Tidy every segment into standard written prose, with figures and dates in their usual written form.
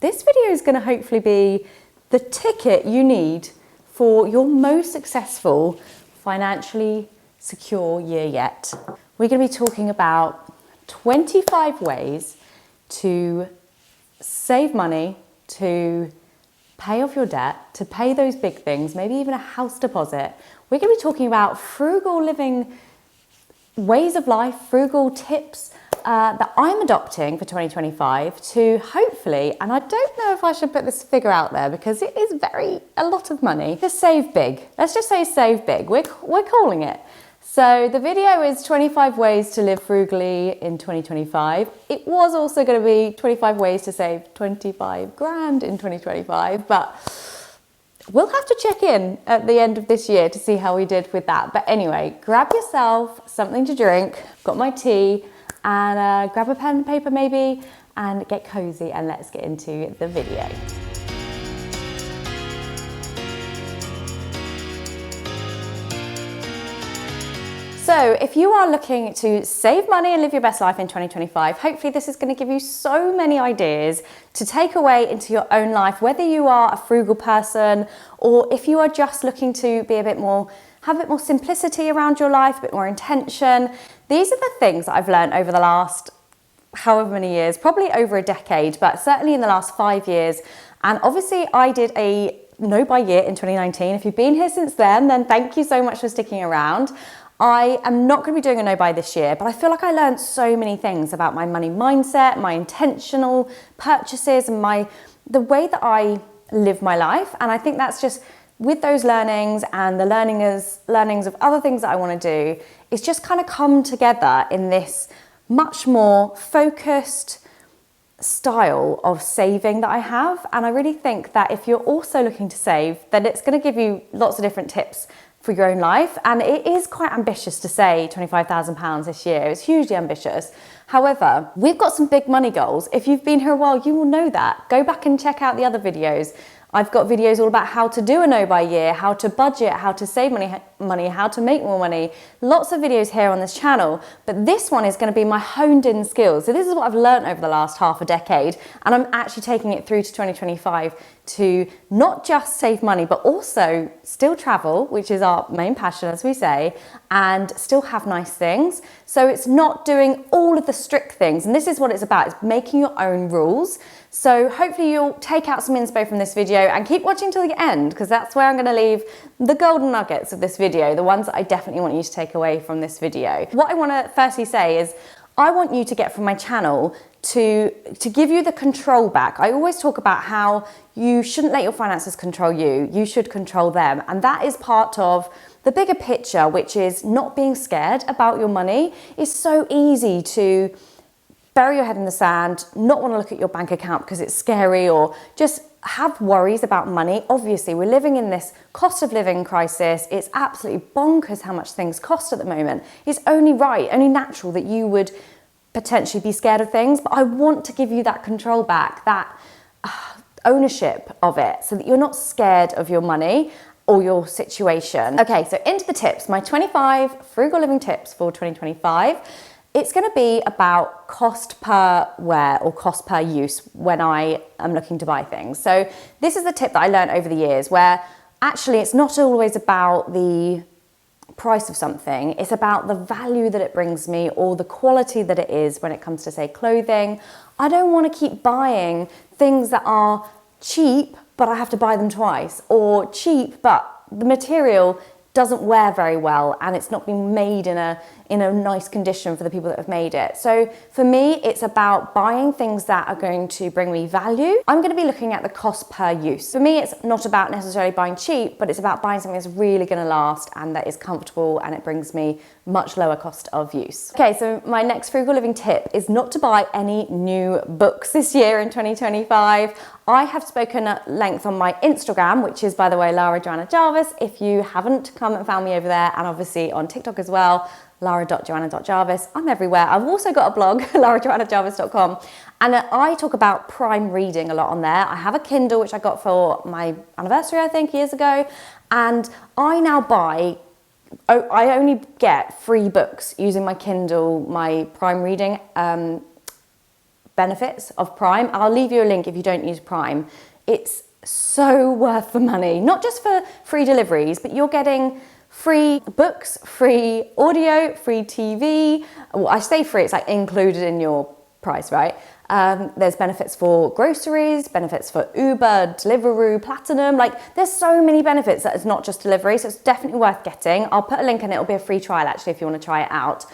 This video is going to hopefully be the ticket you need for your most successful, financially secure year yet. We're going to be talking about 25 ways to save money, to pay off your debt, to pay those big things, maybe even a house deposit. We're going to be talking about frugal living ways of life, frugal tips that I'm adopting for 2025 to hopefully, and I don't know if I should put this figure out there because it is a lot of money, to save big. Let's just say save big. We're calling it. So the video is 25 ways to live frugally in 2025. It was also going to be 25 ways to save 25 grand in 2025, but we'll have to check in at the end of this year to see how we did with that. But anyway, grab yourself something to drink, got my tea, and grab a pen and paper maybe, and get cozy, and let's get into the video. So if you are looking to save money and live your best life in 2025, hopefully this is going to give you so many ideas to take away into your own life, whether you are a frugal person or if you are just looking to be have a bit more simplicity around your life, a bit more intention. These are the things that I've learned over the last however many years, probably over a decade, but certainly in the last 5 years. And obviously I did a no buy year in 2019. If you've been here since then thank you so much for sticking around. I am not going to be doing a no buy this year, but I feel like I learned so many things about my money mindset, my intentional purchases, and the way that I live my life. And I think that's just with those learnings and the learnings of other things that I want to do, it's just kind of come together in this much more focused style of saving that I have. And I really think that if you're also looking to save, then it's going to give you lots of different tips for your own life. And it is quite ambitious to say £25,000 this year. It's hugely ambitious. However, we've got some big money goals. If you've been here a while, you will know that. Go back and check out the other videos. I've got videos all about how to do a no buy year, how to budget, how to save money, how to make more money. Lots of videos here on this channel, but this one is going to be my honed in skills. So this is what I've learned over the last half a decade, and I'm actually taking it through to 2025 to not just save money, but also still travel, which is our main passion, as we say, and still have nice things. So it's not doing all of the strict things. And this is what it's about, is making your own rules. So hopefully you'll take out some inspo from this video and keep watching till the end, because that's where I'm going to leave the golden nuggets of this video, the ones that I definitely want you to take away from this video. What I want to firstly say is I want you to get from my channel to give you the control back. I always talk about how you shouldn't let your finances control you. You should control them. And that is part of the bigger picture, which is not being scared about your money. It's so easy to bury your head in the sand, not want to look at your bank account because it's scary, or just have worries about money. Obviously, we're living in this cost of living crisis. It's absolutely bonkers how much things cost at the moment. It's only right, only natural that you would potentially be scared of things, but I want to give you that control back, that ownership of it, so that you're not scared of your money or your situation. Okay, so into the tips, my 25 frugal living tips for 2025. It's going to be about cost per wear or cost per use when I am looking to buy things. So this is the tip that I learned over the years, where actually it's not always about the price of something, it's about the value that it brings me or the quality that it is when it comes to, say, clothing. I don't want to keep buying things that are cheap but I have to buy them twice, or cheap but the material doesn't wear very well and it's not been made in a nice condition for the people that have made it. So for me, it's about buying things that are going to bring me value. I'm going to be looking at the cost per use. For me, it's not about necessarily buying cheap, but it's about buying something that's really going to last and that is comfortable and it brings me much lower cost of use. Okay, so my next frugal living tip is not to buy any new books this year in 2025. I have spoken at length on my Instagram, which is, by the way, Lara Joanna Jarvis. If you haven't, come and found me over there, and obviously on TikTok as well, lara.joanna.jarvis. I'm everywhere. I've also got a blog, larajoannajarvis.com, and I talk about prime reading a lot on there. I have a Kindle, which I got for my anniversary, I think, years ago, and I now I only get free books using my Kindle, my prime reading benefits of Prime. I'll leave you a link if you don't use Prime. It's so worth the money, not just for free deliveries, but you're getting free books, free audio, free TV. Well, I say free, it's like included in your price, right? There's benefits for groceries, benefits for Uber, Deliveroo, Platinum. Like, there's so many benefits that it's not just delivery, so it's definitely worth getting. I'll put a link and it'll be a free trial actually if you want to try it out.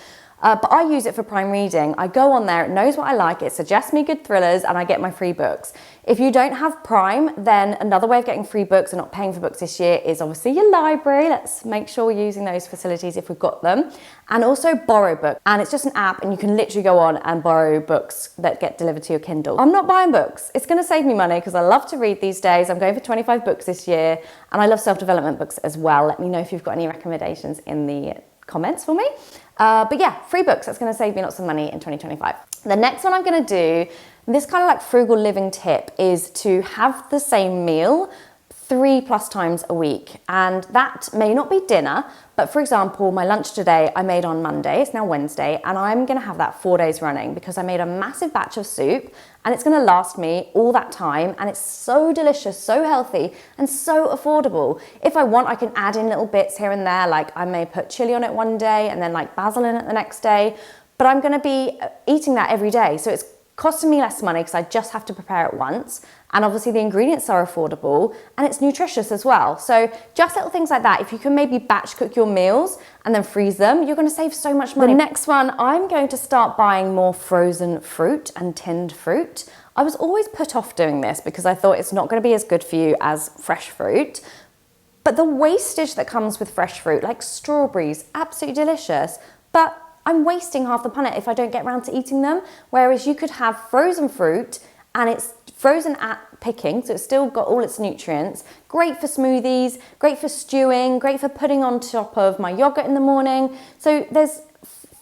But I use it for Prime reading. I go on there, it knows what I like, it suggests me good thrillers, and I get my free books. If you don't have Prime, then another way of getting free books and not paying for books this year is obviously your library. Let's make sure we're using those facilities if we've got them. And also Borrow Book. And it's just an app and you can literally go on and borrow books that get delivered to your Kindle. I'm not buying books. It's going to save me money because I love to read these days. I'm going for 25 books this year, and I love self-development books as well. Let me know if you've got any recommendations in the comments for me. But yeah, free books, that's going to save me lots of money in 2025. The next one I'm going to do, this kind of like frugal living tip, is to have the same meal 3+ times a week. And that may not be dinner, but for example, my lunch today I made on Monday, it's now Wednesday, and I'm gonna have that 4 days running because I made a massive batch of soup and it's gonna last me all that time, and it's so delicious, so healthy, and so affordable. If I want, I can add in little bits here and there, like I may put chili on it one day and then like basil in it the next day, but I'm gonna be eating that every day. So it's costing me less money because I just have to prepare it once. And obviously the ingredients are affordable and it's nutritious as well. So just little things like that. If you can maybe batch cook your meals and then freeze them, you're going to save so much money. The next one, I'm going to start buying more frozen fruit and tinned fruit. I was always put off doing this because I thought it's not going to be as good for you as fresh fruit. But the wastage that comes with fresh fruit, like strawberries, absolutely delicious, but I'm wasting half the planet if I don't get around to eating them. Whereas you could have frozen fruit and it's frozen at picking, so it's still got all its nutrients. Great for smoothies, great for stewing, great for putting on top of my yogurt in the morning. So there's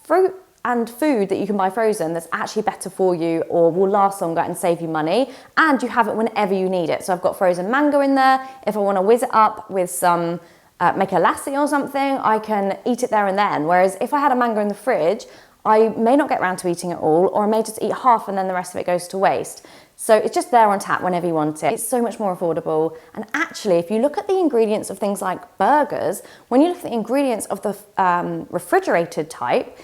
fruit and food that you can buy frozen that's actually better for you or will last longer and save you money, and you have it whenever you need it. So I've got frozen mango in there. If I want to whiz it up with some make a lassi or something, I can eat it there and then. Whereas if I had a mango in the fridge, I may not get around to eating it all, or I may just eat half and then the rest of it goes to waste. So it's just there on tap whenever you want it. It's so much more affordable. And actually, if you look at the ingredients of things like burgers, when you look at the ingredients of the refrigerated type,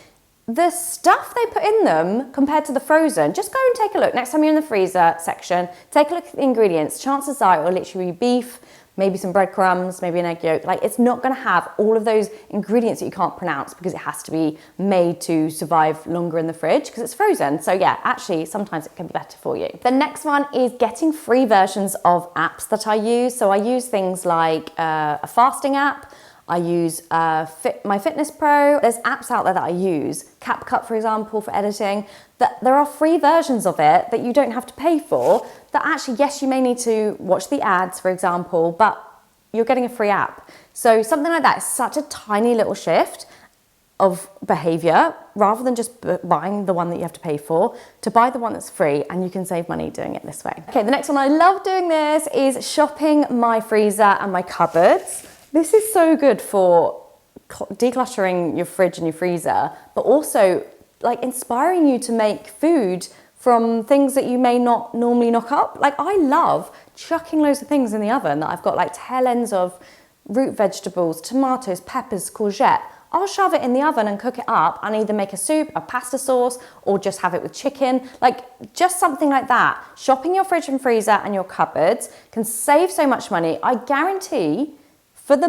the stuff they put in them compared to the frozen, just go and take a look. Next time you're in the freezer section, take a look at the ingredients. Chances are it will literally be beef, maybe some breadcrumbs, maybe an egg yolk. Like, it's not going to have all of those ingredients that you can't pronounce because it has to be made to survive longer in the fridge because it's frozen. So yeah, actually sometimes it can be better for you. The next one is getting free versions of apps that I use. So I use things like a fasting app. I use MyFitnessPal. There's apps out there that I use, CapCut for example, for editing, that there are free versions of it that you don't have to pay for, that actually, yes, you may need to watch the ads for example, but you're getting a free app. So something like that is such a tiny little shift of behavior, rather than just buying the one that you have to pay for, to buy the one that's free, and you can save money doing it this way. Okay, the next one, I love doing this, is shopping my freezer and my cupboards. This is so good for decluttering your fridge and your freezer, but also like inspiring you to make food from things that you may not normally knock up. Like, I love chucking loads of things in the oven that I've got, like tail ends of root vegetables, tomatoes, peppers, courgette. I'll shove it in the oven and cook it up and either make a soup, a pasta sauce, or just have it with chicken. Like, just something like that. Shopping your fridge and freezer and your cupboards can save so much money. I guarantee for the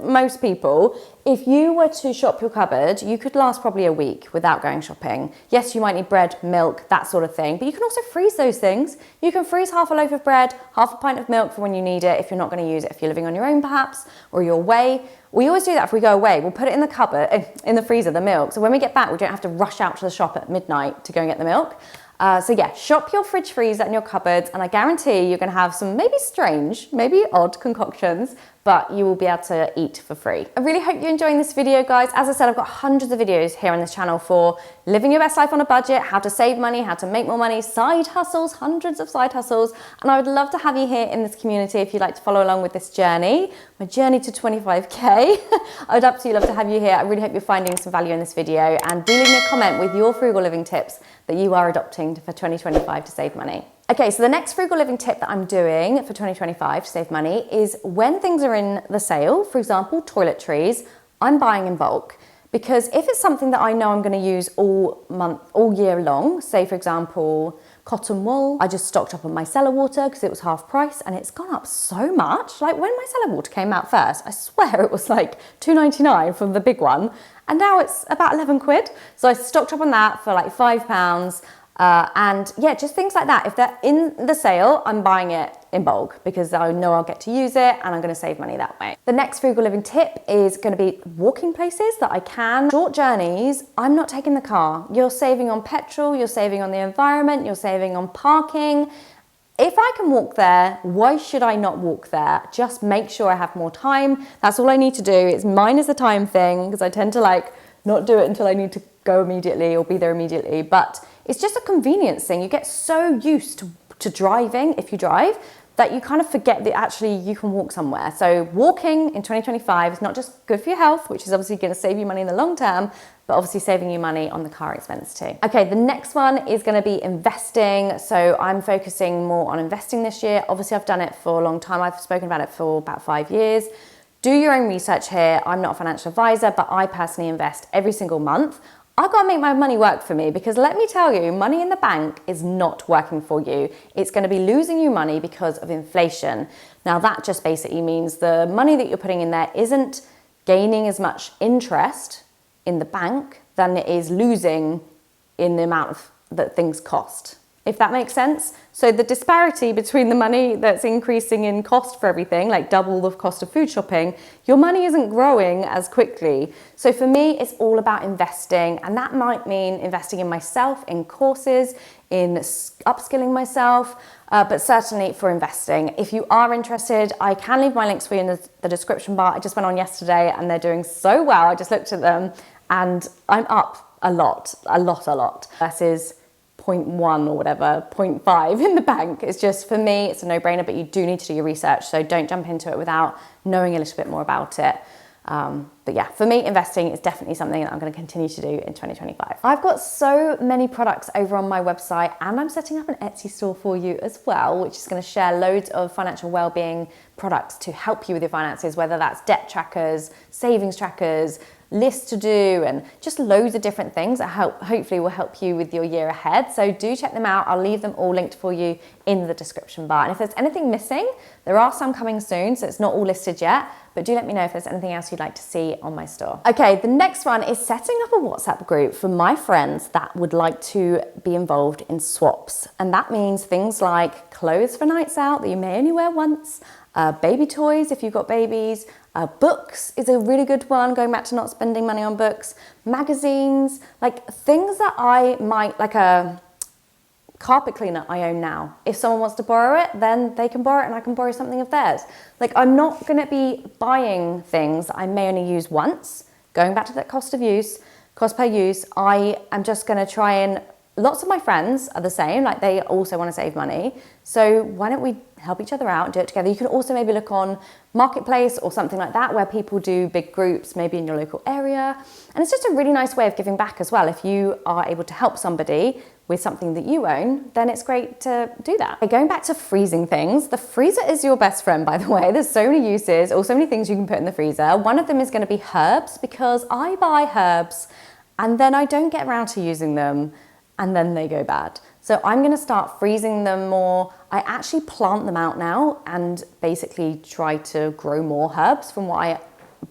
most people, if you were to shop your cupboard, you could last probably a week without going shopping. Yes, you might need bread, milk, that sort of thing, but you can also freeze those things. You can freeze half a loaf of bread, half a pint of milk for when you need it, if you're not going to use it, if you're living on your own perhaps, or you're away. We always do that if we go away. We'll put it in the cupboard, in the freezer, the milk. So when we get back, we don't have to rush out to the shop at midnight to go and get the milk. So yeah, shop your fridge, freezer and your cupboards, and I guarantee you're going to have some maybe strange, maybe odd concoctions, but you will be able to eat for free. I really hope you're enjoying this video, guys. As I said, I've got hundreds of videos here on this channel for living your best life on a budget, how to save money, how to make more money, side hustles, hundreds of side hustles. And I would love to have you here in this community if you'd like to follow along with this journey, my journey to 25K. I would absolutely love to have you here. I really hope you're finding some value in this video, and do leave me a comment with your frugal living tips that you are adopting for 2025 to save money. Okay, so the next frugal living tip that I'm doing for 2025 to save money is when things are in the sale, for example, toiletries, I'm buying in bulk. Because if it's something that I know I'm going to use all year long, say for example, cotton wool, I just stocked up on my cellar water because it was half price and it's gone up so much. Like when my cellar water came out first, I swear it was like £2.99 from the big one. And now it's about 11 quid. So I stocked up on that for like £5. And yeah, just things like that. If they're in the sale, I'm buying it in bulk because I know I'll get to use it and I'm going to save money that way. The next frugal living tip is going to be walking places that I can. Short journeys, I'm not taking the car. You're saving on petrol, you're saving on the environment, you're saving on parking. If I can walk there, why should I not walk there? Just make sure I have more time. That's all I need to do. It's mine is the time thing because I tend to like not do it until I need to go immediately or be there immediately. But it's just a convenience thing. You get so used to driving, if you drive, that you kind of forget that actually you can walk somewhere. So walking in 2025 is not just good for your health, which is obviously going to save you money in the long term, but obviously saving you money on the car expense too. Okay, the next one is going to be investing. So I'm focusing more on investing this year. Obviously I've done it for a long time. I've spoken about it for about 5 years. Do your own research here. I'm not a financial advisor, but I personally invest every single month. I've got to make my money work for me because let me tell you, money in the bank is not working for you. It's going to be losing you money because of inflation. Now that just basically means the money that you're putting in there isn't gaining as much interest in the bank than it is losing in the amount that things cost. If that makes sense. So the disparity between the money that's increasing in cost for everything, like double the cost of food shopping, your money isn't growing as quickly. So for me, it's all about investing. And that might mean investing in myself, in courses, in upskilling myself, but certainly for investing. If you are interested, I can leave my links for you in the description bar. I just went on yesterday and they're doing so well. I just looked at them and I'm up a lot. Versus 0.1 or whatever, 0.5 in the bank. It's just, for me, it's a no-brainer, but you do need to do your research. So don't jump into it without knowing a little bit more about it. But yeah, for me, investing is definitely something that I'm going to continue to do in 2025. I've got so many products over on my website and I'm setting up an Etsy store for you as well, which is going to share loads of financial well-being products to help you with your finances, whether that's debt trackers, savings trackers, lists to do, and just loads of different things that hopefully will help you with your year ahead. So do check them out. I'll leave them all linked for you in the description bar. And if there's anything missing, there are some coming soon, so it's not all listed yet, but do let me know if there's anything else you'd like to see on my store. Okay, the next one is setting up a WhatsApp group for my friends that would like to be involved in swaps. And that means things like clothes for nights out that you may only wear once, baby toys if you've got babies, books is a really good one, going back to not spending money on books, magazines, like things that I might, like a carpet cleaner I own now. If someone wants to borrow it, then they can borrow it and I can borrow something of theirs. Like I'm not going to be buying things that I may only use once. Going back to that cost per use, I am just going to try and, lots of my friends are the same, like they also want to save money. So why don't we help each other out, do it together? You can also maybe look on Marketplace or something like that where people do big groups, maybe in your local area. And it's just a really nice way of giving back as well. If you are able to help somebody with something that you own, then it's great to do that. Okay, going back to freezing things, the freezer is your best friend, by the way. There's so many uses or so many things you can put in the freezer. One of them is going to be herbs, because I buy herbs and then I don't get around to using them and then they go bad. So I'm going to start freezing them more. I actually plant them out now and basically try to grow more herbs from what I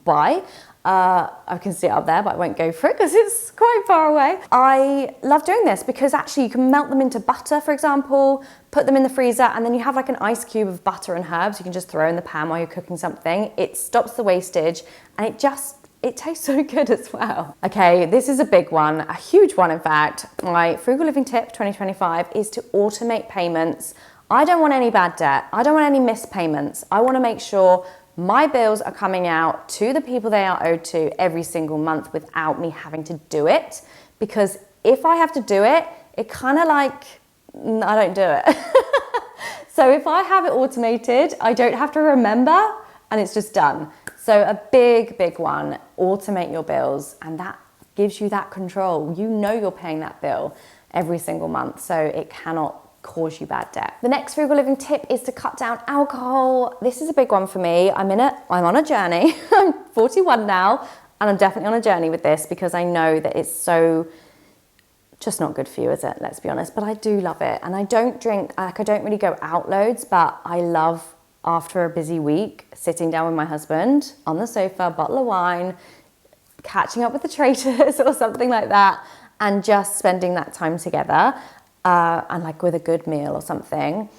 buy. I can see it up there, but I won't go for it because it's quite far away. I love doing this because actually you can melt them into butter, for example, put them in the freezer, and then you have like an ice cube of butter and herbs you can just throw in the pan while you're cooking something. It stops the wastage and it tastes so good as well. Okay, this is a big one, a huge one in fact. My frugal living tip 2025 is to automate payments. I don't want any bad debt. I don't want any missed payments. I want to make sure My bills are coming out to the people they are owed to every single month without me having to do it. Because if I have to do it, it kind of like, I don't do it. So if I have it automated, I don't have to remember and it's just done. So a big, big one, automate your bills, and that gives you that control. You know you're paying that bill every single month, so it cannot cause you bad debt. The next frugal living tip is to cut down alcohol. This is a big one for me. I'm on a journey. I'm 41 now, and I'm definitely on a journey with this because I know that it's so just not good for you, is it? Let's be honest. But I do love it. And I don't drink, like I don't really go out loads, but I love, after a busy week, sitting down with my husband on the sofa, a bottle of wine, catching up with the traitors or something like that, and just spending that time together. And like with a good meal or something.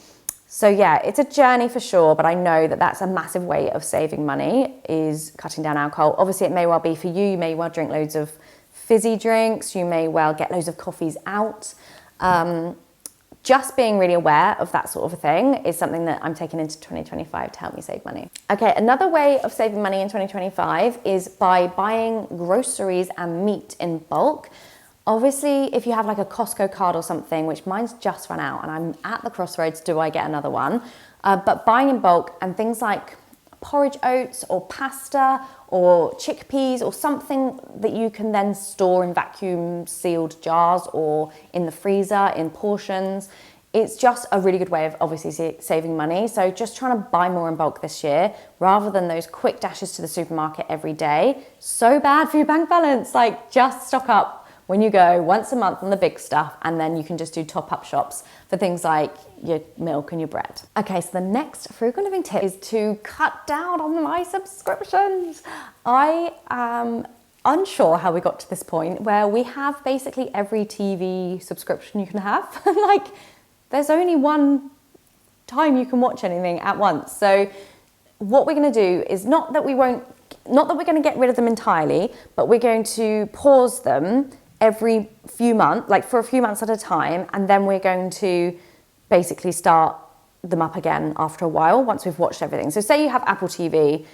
So yeah, it's a journey for sure, but I know that that's a massive way of saving money, is cutting down alcohol. Obviously it may well be for you, you may well drink loads of fizzy drinks, you may well get loads of coffees out. Just being really aware of that sort of a thing is something that I'm taking into 2025 to help me save money. Okay, another way of saving money in 2025 is by buying groceries and meat in bulk. Obviously, if you have like a Costco card or something, which mine's just run out and I'm at the crossroads, do I get another one? But buying in bulk and things like porridge oats or pasta or chickpeas or something that you can then store in vacuum sealed jars or in the freezer in portions. It's just a really good way of obviously saving money. So just trying to buy more in bulk this year rather than those quick dashes to the supermarket every day. So bad for your bank balance. Like, just stock up when you go once a month on the big stuff, and then you can just do top-up shops for things like your milk and your bread. Okay, so the next frugal living tip is to cut down on my subscriptions. I am unsure how we got to this point where we have basically every TV subscription you can have. Like, there's only one time you can watch anything at once. So what we're going to do is not that we're going to get rid of them entirely, but we're going to pause them every few months, like for a few months at a time, and then we're going to basically start them up again after a while once we've watched everything. So say you have Apple TV,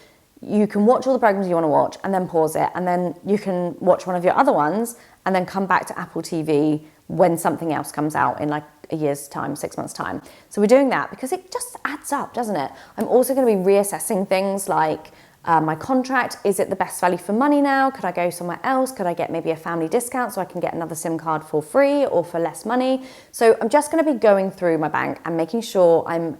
you can watch all the programs you want to watch and then pause it, and then you can watch one of your other ones and then come back to Apple TV when something else comes out in like a year's time, 6 months' time. So we're doing that because it just adds up, doesn't it? I'm also going to be reassessing things like my contract. Is it the best value for money now? Could I go somewhere else? Could I get maybe a family discount so I can get another SIM card for free or for less money? So I'm just going to be going through my bank and making sure I'm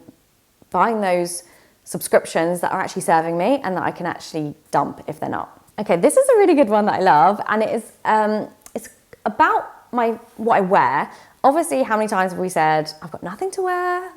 buying those subscriptions that are actually serving me and that I can actually dump if they're not. Okay, this is a really good one that I love, and it is it's about what I wear. Obviously, how many times have we said, I've got nothing to wear,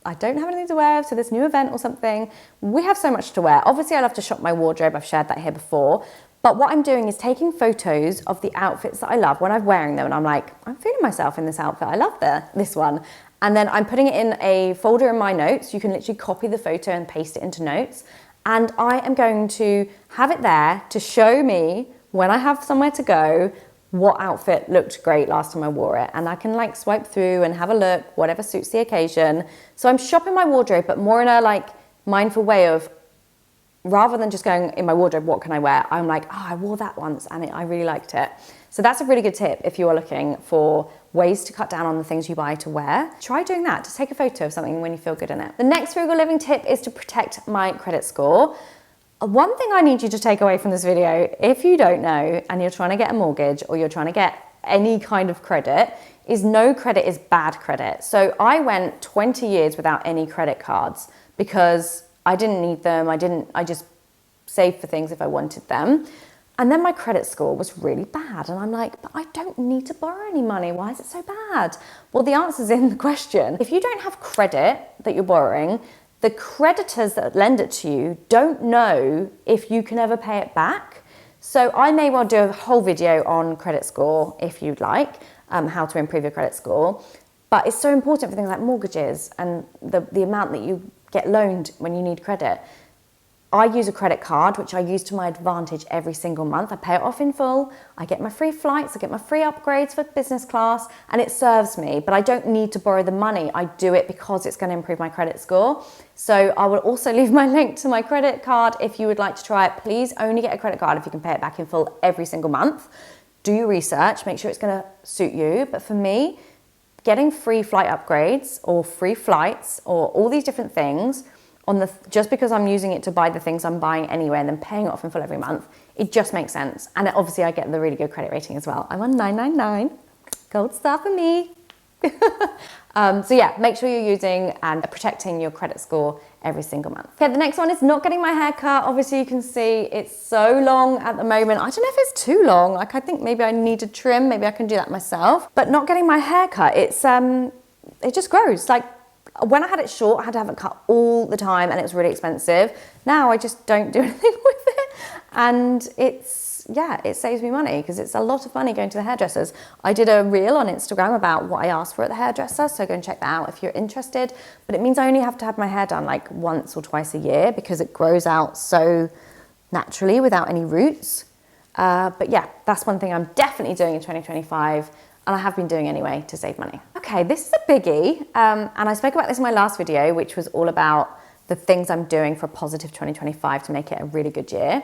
I don't have anything to wear to this new event or something. We have so much to wear. Obviously, I love to shop my wardrobe. I've shared that here before. But what I'm doing is taking photos of the outfits that I love when I'm wearing them, and I'm like, I'm feeling myself in this outfit. I love this one. And then I'm putting it in a folder in my notes. You can literally copy the photo and paste it into notes. And I am going to have it there to show me when I have somewhere to go what outfit looked great last time I wore it, and I can like swipe through and have a look, whatever suits the occasion. So I'm shopping my wardrobe, but more in a like mindful way of, rather than just going in my wardrobe, what can I wear? I'm like, oh, I wore that once and I really liked it. So that's a really good tip if you are looking for ways to cut down on the things you buy to wear. Try doing that. Just take a photo of something when you feel good in it. The next frugal living tip is to protect my credit score. One thing I need you to take away from this video, if you don't know and you're trying to get a mortgage or you're trying to get any kind of credit, is no credit is bad credit. So I went 20 years without any credit cards because I didn't need them. I just saved for things if I wanted them. And then my credit score was really bad. And I'm like, but I don't need to borrow any money. Why is it so bad? Well, the answer's in the question. If you don't have credit that you're borrowing, the creditors that lend it to you don't know if you can ever pay it back. So I may well do a whole video on credit score if you'd like, how to improve your credit score. But it's so important for things like mortgages and the amount that you get loaned when you need credit. I use a credit card, which I use to my advantage every single month. I pay it off in full. I get my free flights, I get my free upgrades for business class, and it serves me, but I don't need to borrow the money. I do it because it's going to improve my credit score. So I will also leave my link to my credit card if you would like to try it. Please only get a credit card if you can pay it back in full every single month. Do your research, make sure it's going to suit you. But for me, getting free flight upgrades or free flights or all these different things just because I'm using it to buy the things I'm buying anyway and then paying it off in full every month, it just makes sense. And obviously I get the really good credit rating as well. I'm on 999, gold star for me. So yeah, make sure you're using and protecting your credit score every single month. Okay, the next one is not getting my hair cut. Obviously you can see it's so long at the moment. I don't know if it's too long. Like I think maybe I need to trim. Maybe I can do that myself. But not getting my hair cut, it just grows. Like when I had it short, I had to have it cut all the time and it was really expensive. Now I just don't do anything with it. And it saves me money because it's a lot of money going to the hairdressers. I did a reel on Instagram about what I asked for at the hairdresser, so go and check that out if you're interested. But it means I only have to have my hair done like once or twice a year because it grows out so naturally without any roots. But yeah, that's one thing I'm definitely doing in 2025. And I have been doing anyway to save money. Okay, this is a biggie. And I spoke about this in my last video, which was all about the things I'm doing for a positive 2025 to make it a really good year,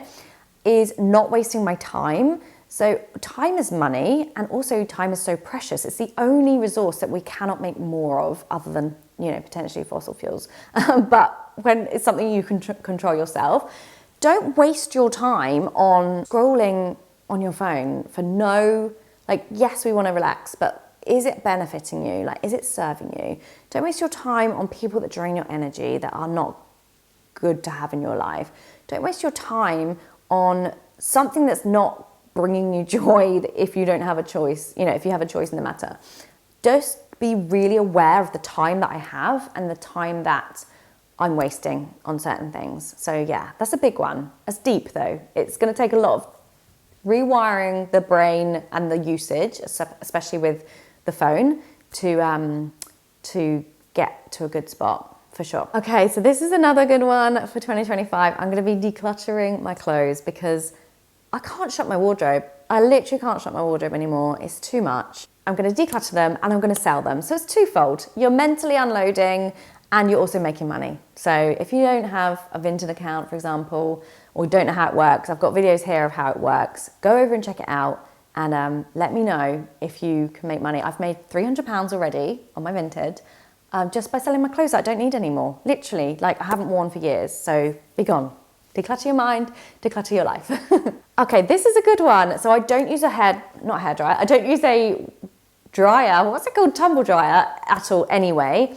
is not wasting my time. So time is money, and also time is so precious. It's the only resource that we cannot make more of other than, potentially fossil fuels. But when it's something you can control yourself, don't waste your time on scrolling on your phone for yes, we want to relax, but is it benefiting you? Like, is it serving you? Don't waste your time on people that drain your energy, that are not good to have in your life. Don't waste your time on something that's not bringing you joy if you don't have a choice, if you have a choice in the matter. Just be really aware of the time that I have and the time that I'm wasting on certain things. So yeah, that's a big one. That's deep though. It's going to take a lot of rewiring the brain and the usage, especially with the phone, to get to a good spot, for sure. Okay, so this is another good one for 2025. I'm going to be decluttering my clothes because I can't shop my wardrobe. I literally can't shop my wardrobe anymore. It's too much. I'm going to declutter them and I'm going to sell them. So it's twofold. You're mentally unloading and you're also making money. So if you don't have a Vinted account, for example, or don't know how it works, I've got videos here of how it works. Go over and check it out and let me know if you can make money. I've made £300 already on my Vinted just by selling my clothes that I don't need anymore. Literally, like I haven't worn for years. So be gone. Declutter your mind, declutter your life. Okay, this is a good one. So I don't use not a hairdryer. I don't use a dryer, what's it called? Tumble dryer at all anyway.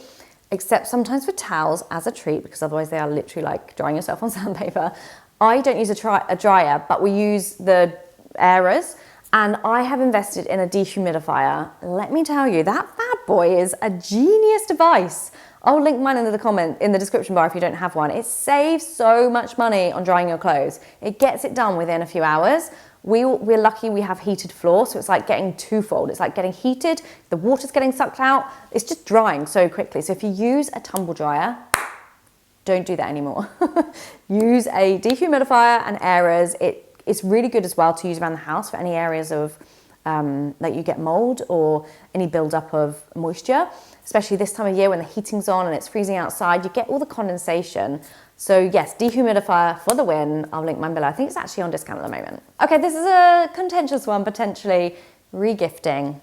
Except sometimes for towels as a treat, because otherwise they are literally like drying yourself on sandpaper. I don't use a dryer, but we use the airers, and I have invested in a dehumidifier. Let me tell you, that bad boy is a genius device. I'll link mine in the description bar if you don't have one. It saves so much money on drying your clothes. It gets it done within a few hours. We're lucky we have heated floor, so it's like getting twofold. It's like getting heated, the water's getting sucked out, it's just drying so quickly. So if you use a tumble dryer, don't do that anymore. Use a dehumidifier and airers. It's really good as well to use around the house for any areas of that you get mold or any buildup of moisture, especially this time of year when the heating's on and it's freezing outside, you get all the condensation. So yes, dehumidifier for the win. I'll link mine below. I think it's actually on discount at the moment. Okay, this is a contentious one, potentially. Regifting.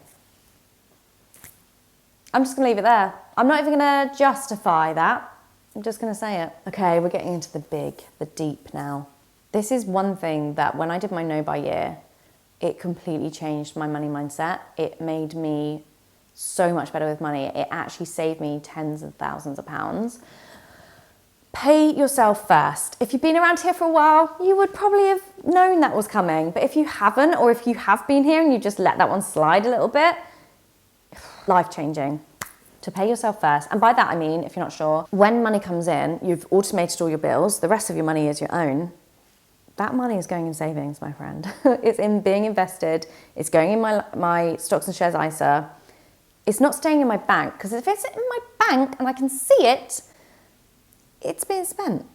I'm just gonna leave it there. I'm not even gonna justify that. I'm just gonna say it. Okay, we're getting into the deep now. This is one thing that when I did my no buy year, it completely changed my money mindset. It made me so much better with money. It actually saved me tens of thousands of pounds. Pay yourself first. If you've been around here for a while, you would probably have known that was coming. But if you haven't, or if you have been here and you just let that one slide a little bit, life-changing. To pay yourself first. And by that I mean, if you're not sure, when money comes in, you've automated all your bills, the rest of your money is your own. That money is going in savings, my friend. It's in being invested. It's going in my stocks and shares ISA. It's not staying in my bank, because if it's in my bank and I can see it, it's being spent.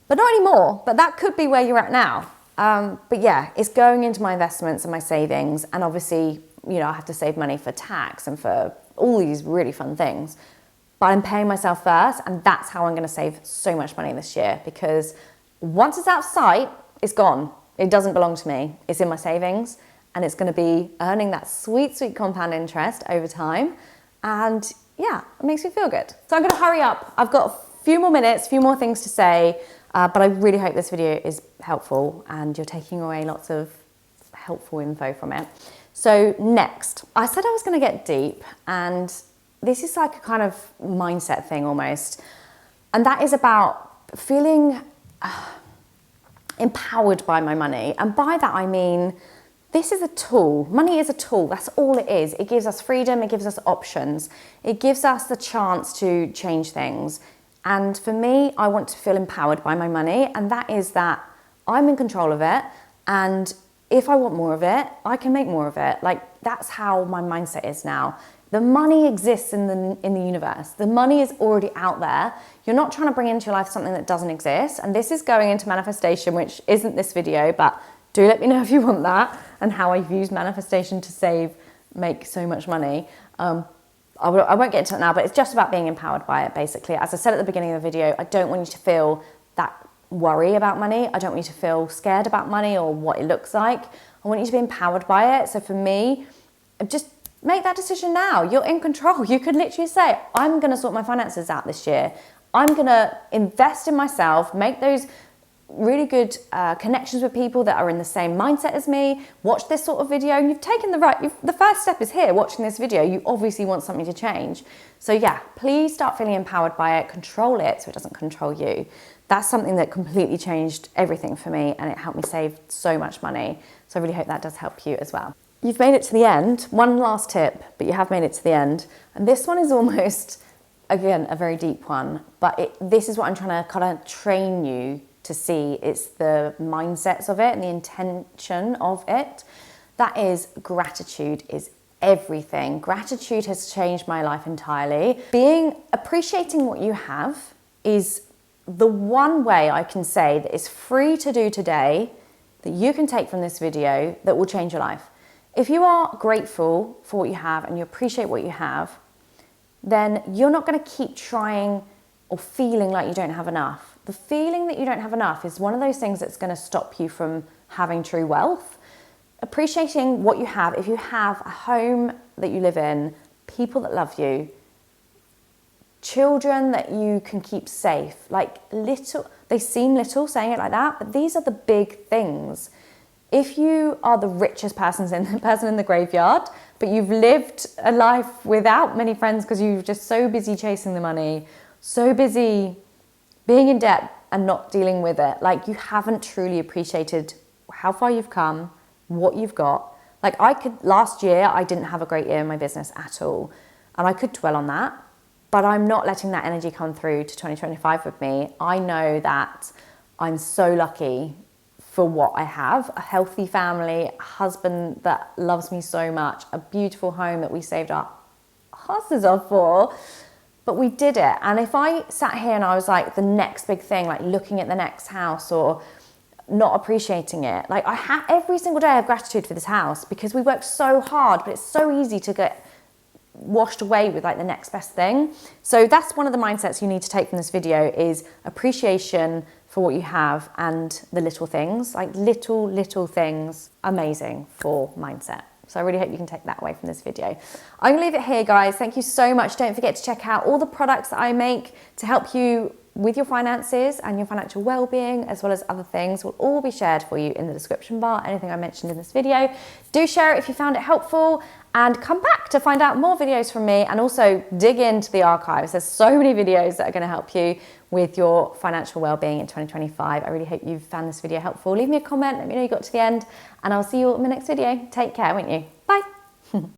but not anymore. But that could be where you're at now. But yeah, it's going into my investments and my savings. And obviously, you know, I have to save money for tax and for all these really fun things. But I'm paying myself first, and that's how I'm going to save so much money this year, because once it's out of sight, it's gone. It doesn't belong to me. It's in my savings, and it's going to be earning that sweet, sweet compound interest over time. And yeah, it makes me feel good. So I'm going to hurry up. I've got a few more minutes, a few more things to say, but I really hope this video is helpful and you're taking away lots of helpful info from it. So next, I said I was going to get deep, and this is like a kind of mindset thing almost. And that is about feeling empowered by my money. And by that, I mean, this is a tool. Money is a tool. That's all it is. It gives us freedom. It gives us options. It gives us the chance to change things. And for me, I want to feel empowered by my money. And that is that I'm in control of it. And if I want more of it, I can make more of it. Like, that's how my mindset is now. The money exists in the universe. The money is already out there. You're not trying to bring into your life something that doesn't exist. And this is going into manifestation, which isn't this video, but do let me know if you want that and how I've used manifestation to make so much money. I won't get into it now, but it's just about being empowered by it, basically. As I said at the beginning of the video, I don't want you to feel that worry about money. I don't want you to feel scared about money or what it looks like. I want you to be empowered by it. So for me, just make that decision now. You're in control. You could literally say, I'm going to sort my finances out this year. I'm going to invest in myself, make those really good connections with people that are in the same mindset as me. Watch this sort of video, and you've taken the first step is here, watching this video. You obviously want something to change. So yeah, please start feeling empowered by it. Control it so it doesn't control you. That's something that completely changed everything for me, and it helped me save so much money. So I really hope that does help you as well. You've made it to the end. One last tip, but you have made it to the end. And this one is almost, again, a very deep one, but this is what I'm trying to kind of train you to see. It's the mindsets of it and the intention of it. That is, gratitude is everything. Gratitude has changed my life entirely. Appreciating what you have is the one way I can say that is free to do today, that you can take from this video, that will change your life. If you are grateful for what you have and you appreciate what you have, then you're not going to keep trying or feeling like you don't have enough. The feeling that you don't have enough is one of those things that's going to stop you from having true wealth. Appreciating what you have, if you have a home that you live in, people that love you, children that you can keep safe, like little, they seem little saying it like that, but these are the big things. If you are the richest person in the graveyard, but you've lived a life without many friends because you're just so busy chasing the money, so busy being in debt and not dealing with it, like you haven't truly appreciated how far you've come, what you've got. Like last year, I didn't have a great year in my business at all. And I could dwell on that, but I'm not letting that energy come through to 2025 with me. I know that I'm so lucky for what I have, a healthy family, a husband that loves me so much, a beautiful home that we saved our asses off for, but we did it. And if I sat here and I was like the next big thing, like looking at the next house or not appreciating it, like every single day I have gratitude for this house because we worked so hard, but it's so easy to get washed away with like the next best thing. So that's one of the mindsets you need to take from this video, is appreciation for what you have and the little things, like little things, amazing for mindset. So I really hope you can take that away from this video. I'm gonna leave it here, guys. Thank you so much. Don't forget to check out all the products that I make to help you with your finances and your financial well-being, as well as other things, will all be shared for you in the description bar. Anything I mentioned in this video, do share it if you found it helpful, and come back to find out more videos from me, and also dig into the archives. There's so many videos that are going to help you with your financial well-being in 2025. I really hope you found this video helpful. Leave me a comment, let me know you got to the end, and I'll see you all in my next video. Take care, won't you? Bye.